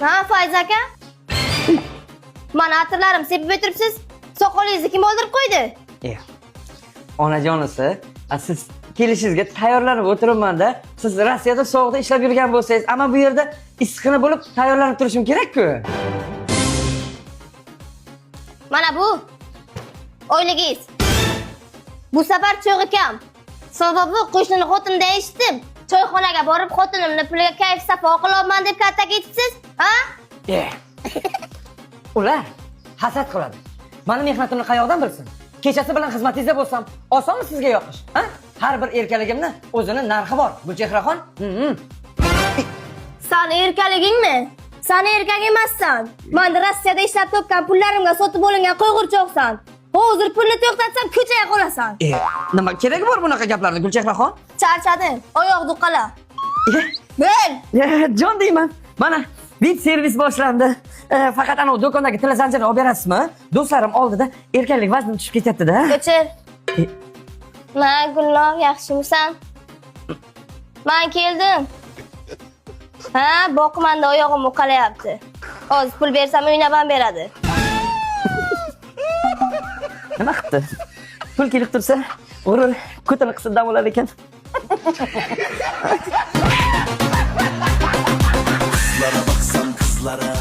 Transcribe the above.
Ha, Faiz aka? Mana atirlarim sepib o'tiribsiz. Soqolingizni kim oldirib qo'ydi? Onajonisi, siz kelishingizga tayyorlanib o'tiribman-da. Siz Rossiyada sovuqda ishlab yurgan bo'lsangiz, ammo bu yerda issiqxona bo'lib tayyorlanib turishim kerak-ku. Mana bu. O'ylagingiz. Bu safar cho'g'i kam. Sababi qo'shnini xotinida eshitdim. Choyxonaga borib xotinimni puliga kayf safo qilaman deb katta ketibsiz, ha? Ular hasad qiladi. Meni mehnatimni qayoqdan bilsin? Kechasi bilan xizmatingizda bo'lsam, osonmi sizga yoqish, ha? Har bir erkaligimni o'zini narxi bor. Gulchehraxon. Sani erkaligingmi? Sani erkak emassan. Men Rossiyada ishlab topgan pullarimga sotib olingan qo'yg'irchoqsan. Hozir pulni to'xtatsam ko'chaga qolasan. Nima keragi bor bunaqa gaplarni, Gulchehraxon? Charchadim. Oyoq duqala. Men Jon deyman. Mana bit servis boshlandi. Faqat ana do'kondagi tilla zanjirni olib berasizmi? Do'stlarim oldida erkaklik vaznim tushib ketyapti-da. ko'chir. Men Gulnoy, yaxshimisan? Men keldim. Ha, boqmanda oyog'im uqalayapti. Hozir pul bersam o'ynab beradi. Nima qildi? Pul kelib tursa, g'urur ko'tini qisib dam olar ekan. Kızlara baksan kızlara